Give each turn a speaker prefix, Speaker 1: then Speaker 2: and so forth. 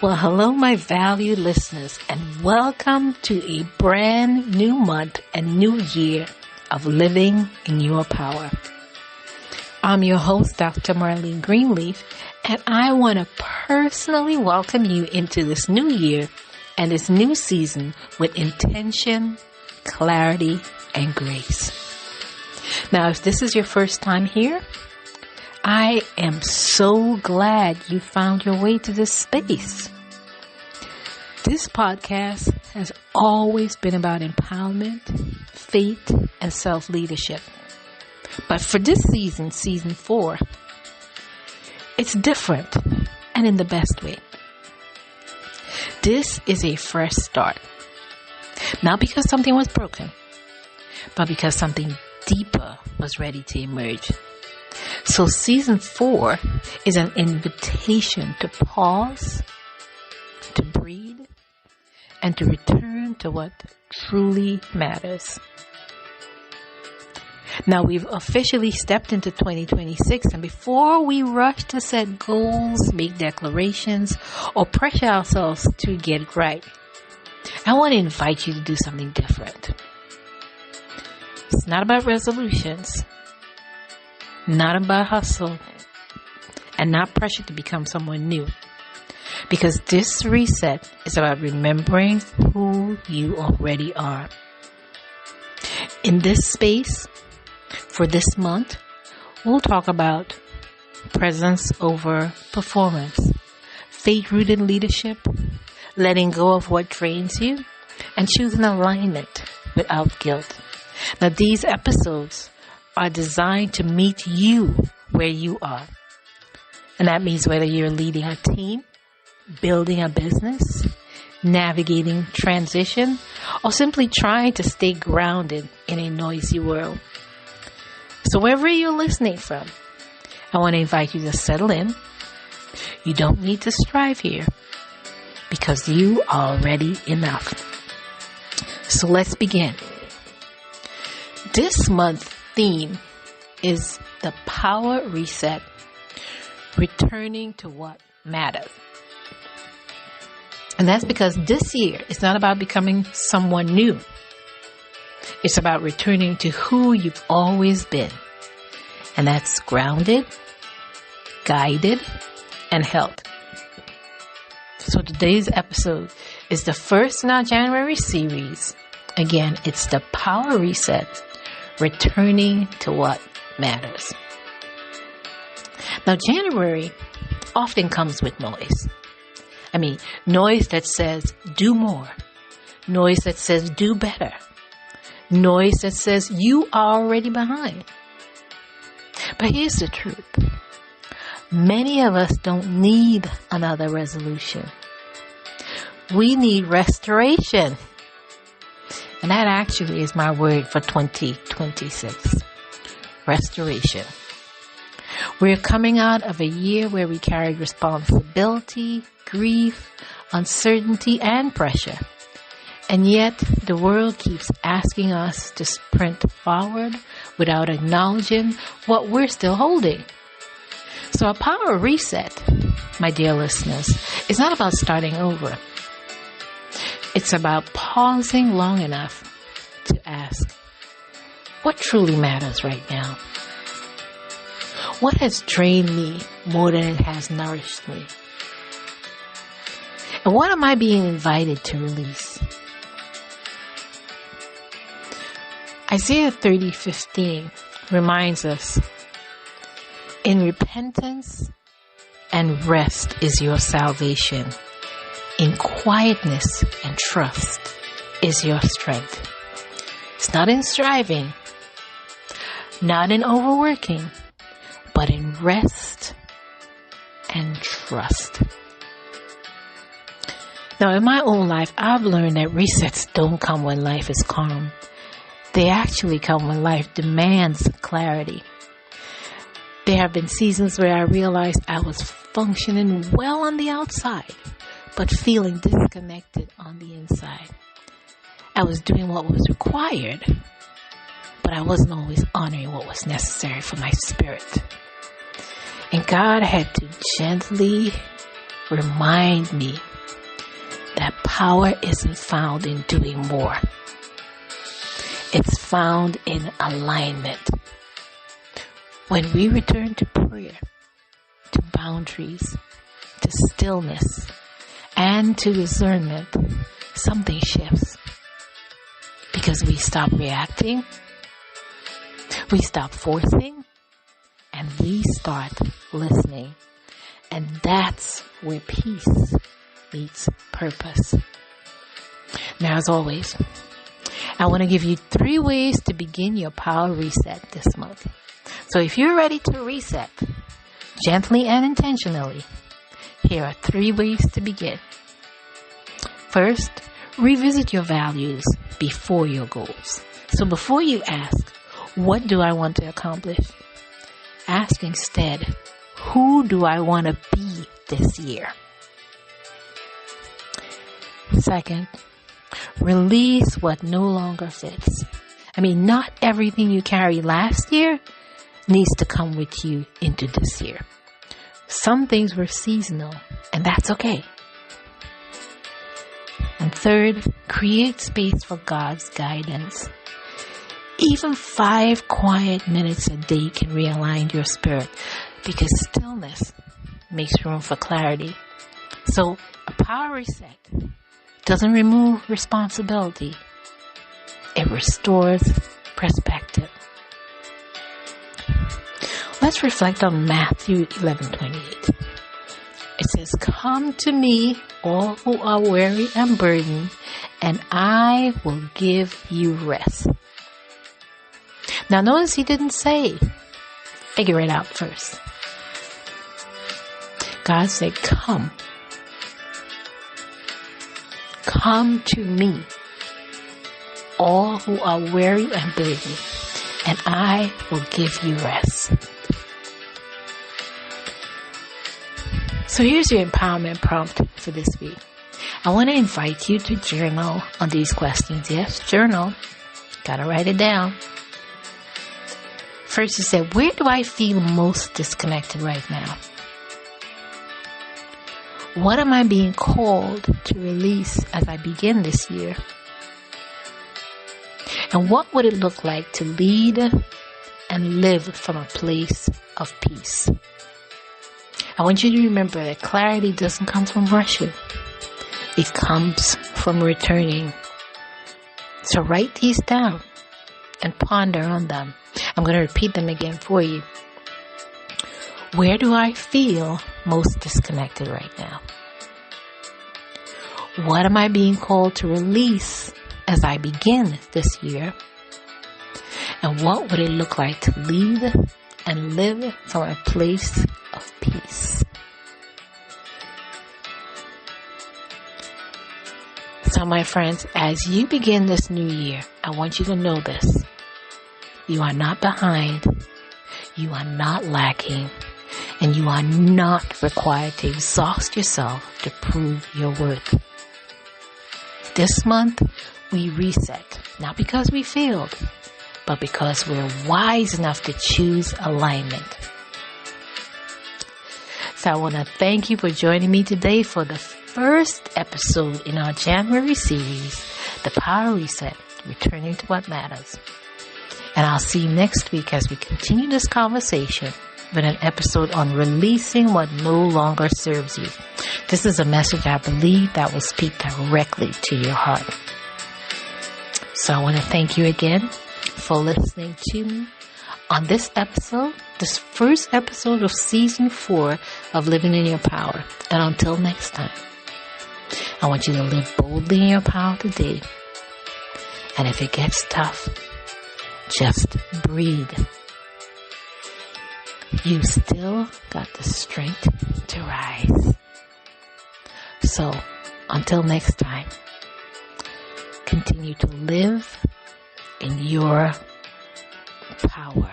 Speaker 1: Well, hello, my valued listeners, and welcome to a brand new month and new year of living in your power. I'm your host, Dr. Marlene Greenleaf, and I want to personally welcome you into this new year and this new season with intention, clarity, and grace. Now, if this is your first time here, I am so glad you found your way to this space. This podcast has always been about empowerment, faith, and self-leadership. But for this season, season 4, it's different and in the best way. This is a fresh start. Not because something was broken, but because something deeper was ready to emerge. So season 4 is an invitation to pause, to breathe, and to return to what truly matters. Now we've officially stepped into 2026, and before we rush to set goals, make declarations, or pressure ourselves to get it right, I want to invite you to do something different. It's not about resolutions, not about hustle, and not pressure to become someone new. Because this reset is about remembering who you already are. In this space, for this month, we'll talk about presence over performance, faith-rooted leadership, letting go of what drains you, and choosing alignment without guilt. Now, these episodes are designed to meet you where you are. And that means whether you're leading a team, building a business, navigating transition, or simply trying to stay grounded in a noisy world. So wherever you're listening from, I want to invite you to settle in. You don't need to strive here because you are already enough. So let's begin. This month's theme is the power reset, returning to what matters. And that's because this year is not about becoming someone new. It's about returning to who you've always been. And that's grounded, guided, and held. So today's episode is the first in our January series. Again, it's the power reset, returning to what matters. Now, January often comes with noise. Noise that says do more. Noise that says do better. Noise that says you are already behind. But here's the truth. Many of us don't need another resolution. We need restoration. And that actually is my word for 2026. Restoration. We're coming out of a year where we carried responsibility, grief, uncertainty, and pressure. And yet, the world keeps asking us to sprint forward without acknowledging what we're still holding. So a power reset, my dear listeners, is not about starting over. It's about pausing long enough to ask, what truly matters right now? What has drained me more than it has nourished me? And what am I being invited to release? Isaiah 30:15 reminds us, in repentance and rest is your salvation. In quietness and trust is your strength. It's not in striving, not in overworking, but in rest and trust. Now, in my own life, I've learned that resets don't come when life is calm. They actually come when life demands clarity. There have been seasons where I realized I was functioning well on the outside, but feeling disconnected on the inside. I was doing what was required, but I wasn't always honoring what was necessary for my spirit. And God had to gently remind me that power isn't found in doing more. It's found in alignment. When we return to prayer, to boundaries, to stillness, and to discernment, something shifts. Because we stop reacting, we stop forcing, and we start listening. And that's where peace meets purpose. Now, as always, I want to give you 3 ways to begin your power reset this month. So if you're ready to reset, gently and intentionally, here are 3 ways to begin. First, revisit your values before your goals. So before you ask, what do I want to accomplish? Ask instead, who do I want to be this year? Second, release what no longer fits. Not everything you carried last year needs to come with you into this year. Some things were seasonal, and that's okay. And third, create space for God's guidance. Even 5 quiet minutes a day can realign your spirit, because stillness makes room for clarity. So a power reset doesn't remove responsibility. It restores perspective. Let's reflect on Matthew 11:28. It says, "Come to me, all who are weary and burdened, and I will give you rest." Now notice he didn't say, figure it out first. God said, come. Come to me, all who are weary and burdened, and I will give you rest. So here's your empowerment prompt for this week. I want to invite you to journal on these questions. Yes, journal. Gotta write it down. First, you said, where do I feel most disconnected right now? What am I being called to release as I begin this year? And what would it look like to lead and live from a place of peace? I want you to remember that clarity doesn't come from rushing. It comes from returning. So write these down and ponder on them. I'm going to repeat them again for you. Where do I feel most disconnected right now? What am I being called to release as I begin this year? And what would it look like to lead and live from a place of peace? So my friends, as you begin this new year, I want you to know this. You are not behind. You are not lacking. And you are not required to exhaust yourself to prove your worth. This month, we reset. Not because we failed, but because we're wise enough to choose alignment. So I want to thank you for joining me today for the first episode in our January series, The Power Reset, Returning to What Matters. And I'll see you next week as we continue this conversation with an episode on releasing what no longer serves you. This is a message I believe that will speak directly to your heart. So I want to thank you again for listening to me on this episode, this first episode of season 4 of Living in Your Power. And until next time, I want you to live boldly in your power today. And if it gets tough, just breathe. You still got the strength to rise. So, until next time, continue to live in your power.